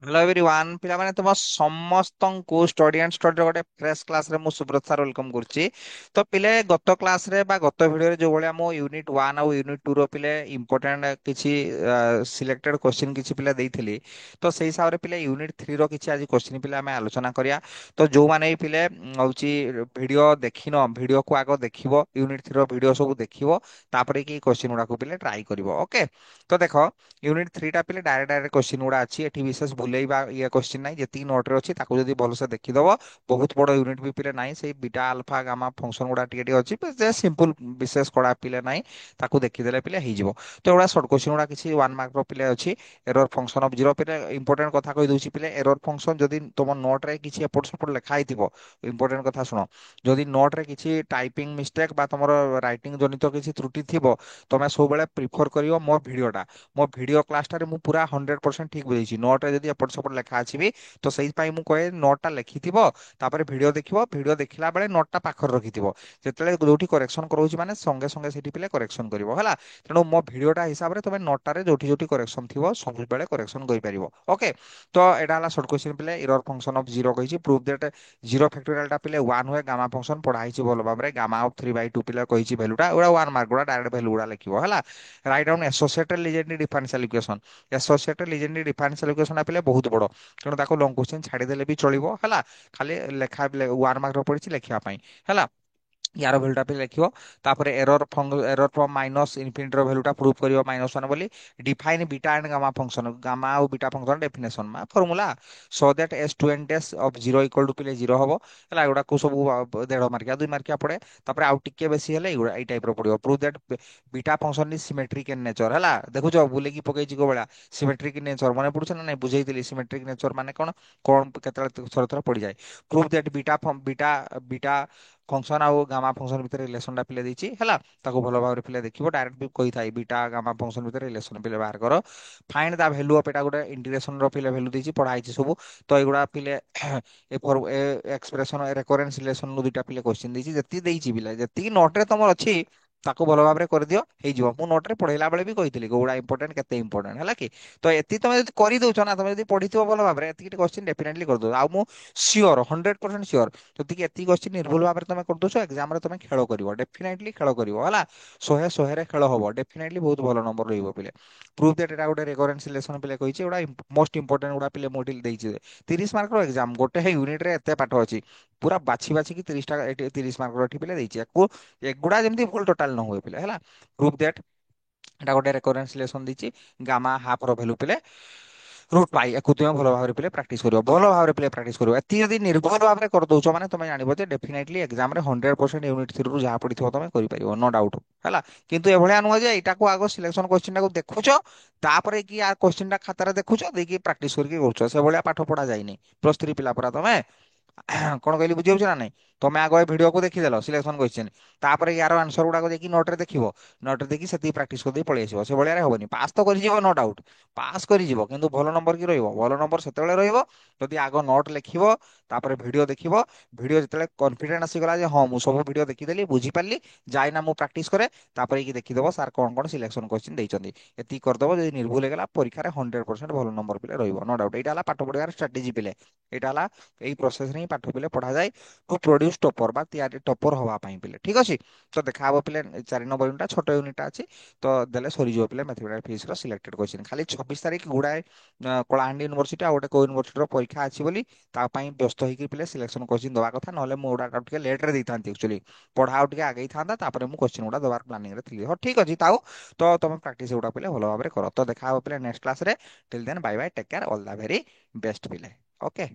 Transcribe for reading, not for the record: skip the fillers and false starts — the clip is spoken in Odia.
हेलो एवरीवन पिलाମାନେ ତୁମ ସମସ୍ତଙ୍କୁ ଷ୍ଟଡି ଆଣ୍ଡ ଷ୍ଟଡିର ଗୋଟେ ଫ୍ରେଶ କ୍ଲାସରେ ମୁଁ ସୁବ୍ରତ ସାର ୱେଲକମ୍ କରୁଛି। ତ ପିଲେ ଗତ କ୍ଲାସରେ ବା ଗତ ଭିଡ଼ିଓରେ ଯୋଉ ଭଳିଆ ମୁଁ ୟୁନିଟ୍ 1 ଆଉ ୟୁନିଟ୍ 2 ର ପିଲେ ଇମ୍ପୋର୍ଟାଣ୍ଟ କିଛି ସିଲେକ୍ଟେଡ୍ କ୍ୱେଶ୍ଚିନ୍ କିଛି ପିଲା ଦେଇଥିଲି। ତ ସେଇ ହିସାବରେ ପିଲେ ୟୁନିଟ୍ 3 ର କିଛି ଆଜି କ୍ୱେଶ୍ଚିନ୍ ପିଲେ ଆମେ ଆଲୋଚନା କରିବା। ତ ଯୋଉମାନେ ବି ପିଲେ ହଉଛି ଭିଡ଼ିଓ ଦେଖିନ ଭିଡ଼ିଓକୁ ଆଗ ଦେଖିବ, ୟୁନିଟ୍ 3 ର ଭିଡ଼ିଓ ସବୁ ଦେଖିବ, ତାପରେ କି କ୍ୱେଶ୍ଚିନ୍ ଗୁଡାକୁ ପିଲେ ଟ୍ରାଏ କରିବ। ଓକେ, ତ ଦେଖ ୟୁନିଟ୍ 3 ଟା ପିଲେ ଡାଇରେକ୍ଟ ଡାଇରେକ୍ଟ କ୍ୱେଶ୍ଚିନ୍ ଗୁଡ଼ା ଅଛି। ଏଠି ବିଶେଷ ବୁଲେଇବା ଇଏ କ୍ୱେଶ୍ଚିନ୍ ନାହିଁ, ଯେତିକି ନୋଟ୍ରେ ଅଛି ତାକୁ ଯଦି ଭଲସେ ଦେଖିଦବ ବହୁତ ବଡ଼ ୟୁନିଟ୍ ବି ପିଲେ ନାହିଁ। ସେଇ ବିଟା ଆଲଫା ଗାମା ଫଙ୍କସନ୍ ଗୁଡ଼ା ଟିକେ ଟିକେ ଅଛି, ଯେ ସିମ୍ପଲ ବିଶେଷ କଡ଼ା ପିଲେ ନାହିଁ, ତାକୁ ଦେଖିଦେଲେ ପିଲେ ହେଇଯିବ। ତ ଏଗୁଡ଼ା ସର୍ଟ କ୍ୱେଶ୍ଚିନ୍ ଗୁଡ଼ା କିଛି 1 ମାର୍କର ପିଲେ ଅଛି। ଏରର ଫଙ୍କସନ୍ ଅଫ ଜିରୋ ପିଲେ ଇମ୍ପୋର୍ଟାଣ୍ଟ କଥା କହିଦେଉଛି ପିଲେ, ଏରର ଫଙ୍କସନ୍ ଯଦି ତୁମ ନୋଟ୍ରେ କିଛି ଏପଟ ସେପଟ ଲେଖା ହେଇଥିବ, ଇମ୍ପୋର୍ଟାଣ୍ଟ କଥା ଶୁଣ, ଯଦି ନୋଟ୍ରେ କିଛି ଟାଇପିଂ ମିଷ୍ଟେକ୍ ବା ତମର ରାଇଟିଂ ଜନିତ କିଛି ତ୍ରୁଟି ଥିବ, ତମେ ସବୁବେଳେ ପ୍ରିଫର କରିବ ମୋ ଭିଡ଼ିଓ କ୍ଲାସଟାରେ ମୁଁ ପୁରା 100% ଠିକ୍ ବୁଝେଇଛି। ନୋଟ୍ରେ ଯଦି ଏପଟ ସେପଟ ଲେଖା ଅଛି ବି, ତ ସେଇଥିପାଇଁ ମୁଁ କହେ ନୋଟ୍ଟା ଲେଖିଥିବ, ତାପରେ ଭିଡ଼ିଓ ଦେଖିବ, ଭିଡ଼ିଓ ଦେଖିଲା ବେଳେ ନୋଟ୍ଟା ପାଖରେ ରଖିଥିବ। ଯେତେବେଳେ ଯୋଉଠି କରେକ୍ସନ୍ କରଉଛି ମାନେ ସଙ୍ଗେ ସଙ୍ଗେ ସେଠି ପିଲେ କରେକ୍ସନ୍ କରିବ ହେଲା। ତେଣୁ ମୋ ଭିଡ଼ିଓଟା ହିସାବରେ ତମେ ନୋଟ୍ଟାରେ ଯୋଉଠି ଯୋଉଠି କରେକ୍ସନ୍ ଥିବ ସବୁବେଳେ କରେକ୍ସନ୍ କରିପାରିବ। ଓକେ, ତ ଏଇଟା ହେଲା ସର୍ଟ କ୍ୱେଶ୍ଚିନ୍ ପିଲେ ଇରର ଫଙ୍କସନ୍ ଅଫ ଜିରୋ କହିଛି। ପ୍ରୁଭ୍ ଦ୍ୟାଟ୍ ଜିରୋ ଫ୍ୟାକ୍ଟୋରିଆଲଟା ପିଲେ 1 ହୁଏ, ଗାମା ଫଙ୍କସନ୍ ପଢା ହେଇଛି ଭଲ ଭାବରେ। ଗାମା ଅଫ 3/2 ପିଲେ କହିଛି ଭ୍ୟାଲୁଟା, ଏଗୁଡ଼ା 1 ମାର୍କ ଗୁଡ଼ା ଡାଇରେକ୍ଟ ଭ୍ୟାଲୁ ଗୁଡ଼ା ଲେଖିବ ହେଲା। Write down associated legend differential equation. Associated legend differential equation ପିଲେ ବହୁତ ବଡ଼, ତେଣୁ ତାକୁ ଲଙ୍ଗ କ୍ୱେଶ୍ଚିନ୍ ଛାଡ଼ିଦେଲେ ବି ଚଳିବ ହେଲା। ଖାଲି ଲେଖା 1 ମାର୍କର ପଡିଛି ଲେଖିବା ପାଇଁ ହେଲା। ୟାର ଭ୍ୟାଲୁଟା ବି ଲେଖିବ। ତାପରେ ଏରର ଫ୍ରମ୍ ମାଇନସ୍ ଇନଫିନିଟିର ଭ୍ୟାଲୁଟା ପ୍ରୁଭ୍ କରିବ -1 ବୋଲି। Define beta and gamma function, gamma ଆଉ ବିଟା ଫଙ୍କସନ୍ ଡେଫିନେସନ୍ ବା formula, so that S two N dash of zero equal to ପିଲେ ଜିରୋ ହବ ହେଲା। ଏଗୁଡ଼ାକୁ ସବୁ 1.5 ମାର୍କିଆ 2 ମାର୍କିଆ ପଡେ। ତାପରେ ଆଉ ଟିକେ ବେଶୀ ହେଲେ ଏଇ ଟାଇପ୍ର ପଡିବ। Prove that beta function is symmetric in nature ହେଲା। ଦେଖୁଛ ବୁଲେଇକି ପକେଇଛି କୋଉ ଭଳିଆ। ସିମେଟ୍ରିକ୍ ଇନ୍ ନେଚର ମନେ ପଡୁଛି ନା ନାଇଁ, ବୁଝେଇଥିଲି ସିମେଟ୍ରିକ୍ ନେଚର ମାନେ କଣ କଣ କେତେବେଳେ ଥର ଥର ପଡିଯାଏ। Prove that beta beta function ଆଉ ଗାମା ଫଙ୍କସନ୍ ଭିତରେ ରିଲେସନଟା ପିଲେ ଦେଇଛି ହେଲା। ତାକୁ ଭଲ ଭାବରେ ପିଲେ ଦେଖିବ, ଡାଇରେକ୍ଟ ବି କହିଥାଏ ବିଟା ଗାମା ଫଙ୍କସନ୍ ଭିତରେ ରିଲେସନ ପିଲେ ବାହାର କର। ଫାଇଣ୍ଡ ଦ ଭ୍ୟାଲୁ ଅଫ, ଏଟା ଗୋଟେ ଇଣ୍ଟିଗ୍ରେସନର ପିଲେ ଭ୍ୟାଲୁ ଦେଇଛି, ପଢା ହେଇଛି ସବୁ। ତ ଏଗୁଡ଼ା ପିଲେ ଏ ଏକ୍ସପ୍ରେସନ ରେକରେନ୍ସ ରିଲେସନ ଦୁଇଟା ପିଲେ କ୍ୱେଶ୍ଚିନ୍ ଦେଇଛି। ଯେତିକି ଦେଇଛି ପିଲେ, ଯେତିକି ନୋଟ୍ରେ ତମର ଅଛି ତାକୁ ଭଲ ଭାବରେ କରିଦିଅ, ହେଇଯିବ। ମୁଁ ନୋଟ୍ରେ ପଢେଇଲା ବେଳେ ବି କହିଥିଲି କୋଉଟା ଇମ୍ପୋର୍ଟାଣ୍ଟ କେତେ ଇମ୍ପୋର୍ଟାଣ୍ଟ ହେଲା କି। ତ ଏତିକି ତମେ ଯଦି କରିଦଉଛ ନା, ତମେ ଯଦି ପଢିଥିବ ଭଲ ଭାବରେ, ଏତିକି କ୍ୱେଶ୍ଚିନ୍ ଡେଫିନେଟଲି କରିଦଉ। ଆଉ ମୁଁ ସିଓର 100% ସିଓର, ଯଦି ଏତିକି କ୍ୱେଶ୍ଚିନ୍ ନିର୍ଭୁଲ ଭାବରେ ତମେ କରିଦଉଛ, ଏକ୍ସାମରେ ତମେ ଖେଳ କରିବ, ଡେଫିନେଟଲି ଖେଳ କରିବ ହେଲା। 100ରେ ଖେଳ ହବ, ଡେଫିନେଟଲି ବହୁତ ଭଲ ନମ୍ବର ରହିବ ପିଲେ। ପ୍ରୁଭ୍ ଦ୍ୟାଟ୍ ଏଟା ଗୋଟେ ରେକରେନ୍ସ ରିଲେସନ ପିଲେ କହିଛି। ଏଗୁଡ଼ା ମୋଷ୍ଟ ଇମ୍ପୋର୍ଟାଣ୍ଟ ଗୁଡ଼ା ପିଲେ ମୁଁ ଏଠି ଦେଇଛି। 30 ମାର୍କର ଏକ୍ସାମ, ଗୋଟେ ୟୁନିଟରେ ଏତେ ପାଠ ଅଛି, ପୁରା ବାଛି ବାଛିକି 30ଟା 30 ମାର୍କର ଏଠି ପିଲେ ଦେଇଛି। ଏଗୁଡ଼ା ଯେମିତି ଭୁଲ ଟୋଟାଲ ନ ହୁଏ ପିଲେ ହେଲା। ପ୍ରୁଭ୍ ଦ୍ୟାଟ୍ ଏଟା ଗୋଟେ ରେକରେନ୍ସ ରିଲେସନ ଦେଇଛି। ଗାମା ହାଫ୍ ର ଭ୍ୟାଲୁ ପିଲେ √ପାଇ, ୟାକୁ ତୁମେ ଭଲ ଭାବରେ ପିଲେ ପ୍ରାକ୍ଟିସ କରିବ, ଭଲ ଭାବରେ ପିଲେ ପ୍ରାକ୍ଟିସ କରିବ। ଏତିକି ଯଦି ନିର୍ଭୁଲ ଭାବରେ କରିଦଉଛ ମାନେ ତମେ ଜାଣିବ ଯେ ଡେଫିନେଟଲି ଏକ୍ସାମରେ 100% ୟୁନିଟ୍ 3 ରୁ ଯାହା ପଡିଥିବ ତମେ କରିପାରିବ, ନୋ ଡାଉଟ ହେଲା। କିନ୍ତୁ ଏଭଳିଆ ନୁହଁ ଯେ ଏଇଟାକୁ ଆଗ ସିଲେକ୍ସନ କ୍ୱେଶ୍ଚିନ୍ ଟାକୁ ଦେଖୁଛ, ତାପରେ କି ଆ କ୍ୱେଶ୍ଚିନ୍ ଟା ଖାତାରେ ଦେଖୁଛ, ଦେଇକି ପ୍ରାକ୍ଟିସ କରିକି କରୁଛ। ସେଭଳିଆ ପାଠ ପଢା ଯାଇନି। +3 ପିଲା ପରା ତମେ। କଣ କହିଲି ବୁଝିପାରୁଛ ନା ନାଇଁ? ତମେ ଆଗ ଏ ଭିଡିଓକୁ ଦେଖିଦେଲ ସିଲେକ୍ସନ କ୍ୱେଶ୍ଚିନ୍, ତାପରେ ୟାର ଆନ୍ସର ଗୁଡାକ ଯାଇକି ନୋଟ୍ରେ ଦେଖିବ, ନୋଟ୍ରେ ଦେଖି ସେତିକି ପ୍ରାକ୍ଟିସ କରିଦେଇ ପଳେଇ ଆସିବ। ସେ ଭଳିଆରେ ହବନି। ପାସ୍ ତ କରିଯିବ ନୋ ଡାଉଟ, ପାସ୍ କରିଯିବ, କିନ୍ତୁ ଭଲ ନମ୍ବର କି ରହିବ? ଭଲ ନମ୍ବର ସେତେବେଳେ ରହିବ ଯଦି ଆଗ ନୋଟ୍ ଲେଖିବ, ତାପରେ ଭିଡିଓ ଦେଖିବ। ଭିଡିଓ ଯେତେବେଳେ କନଫିଡେଣ୍ଟ ଆସିଗଲା ଯେ ହଁ ମୁଁ ସବୁ ଭିଡିଓ ଦେଖିଦେଲି, ବୁଝିପାରିଲି, ଯାଇନା ମୁଁ ପ୍ରାକ୍ଟିସ କରେ, ତାପରେ କି ଦେଖିଦବ ସାର୍ କଣ କଣ ସିଲେକ୍ସନ କ୍ୱେଶ୍ଚିନ୍ ଦେଇଛନ୍ତି। ଏତିକି କରିଦବ, ଯଦି ନିର୍ଭୁଲ ହେଇଗଲା ପରୀକ୍ଷାରେ 100% ଭଲ ନମ୍ବର ପିଲେ ରହିବ, ନୋ ଡାଉଟ। ଏଇଟା ହେଲା ପାଠ ପଢିବାର ଷ୍ଟ୍ରାଟେଜି ପିଲେ। ଏଇଟା ହେଲା ଏଇ ପ୍ରୋସେସରେ ହିଁ ପାଠ ପିଲେ ପଢାଯାଏ, ଟୁ ପ୍ରଡ୍ୟୁସ ଟପର ବା ତିଆରି ଟପର ହବା ପାଇଁ ପିଲେ। ଠିକ ଅଛି, ତ ଦେଖାହବ ପିଲେ 4 ନମ୍ବର ୟୁନିଟଟା, ଛୋଟ ୟୁନିଟଟା ଅଛି। ତ ଦେଲେ ସରିଯିବ ପିଲେ ମ୍ୟାଥମେଟିକ୍ସ ଫିଜିକ୍ସର ସିଲେକ୍ଟେଡ କ୍ୱେଶ୍ଚିନ୍। ଖାଲି 26 ତାରିଖ ଗୁଡାଏ କଳାହାଣ୍ଡି ୟୁନିଭର୍ସିଟି ଆଉ ଗୋଟେ କୋଉ ୟୁନିଭର୍ସିଟିର ପରୀକ୍ଷା ଅଛି ବୋଲି ତା ପାଇଁ ବ୍ୟସ୍ତ ହେଇକି ପିଲେ ସିଲେକ୍ସନ କ୍ୱେଶ୍ଚିନ୍ ଦବା କଥା। ନହେଲେ ମୁଁ ଗୁଡା ଟିକେ ଲେଟରେ ଦେଇଥାନ୍ତି ଆକ୍ଚୁଆଲି, ପଢା ଆଉ ଟିକେ ଆଗେଇଥାନ୍ତା, ତାପରେ ମୁଁ କ୍ୱେଶ୍ଚିନ୍ ଗୁଡା ଦେବାର ପ୍ଲାନିଂରେ ଥିଲି। ହଁ ଠିକ ଅଛି ତାଉ, ତ ତମେ ପ୍ରାକ୍ଟିସ ଗୁଡା ପିଲେ ଭଲ ଭାବରେ କର। ତ ଦେଖା ହବ ପିଲେ ନେକ୍ସଟ କ୍ଲାସରେ। Till then bye bye, take care, all the very best ପିଲେ। ଓକେ।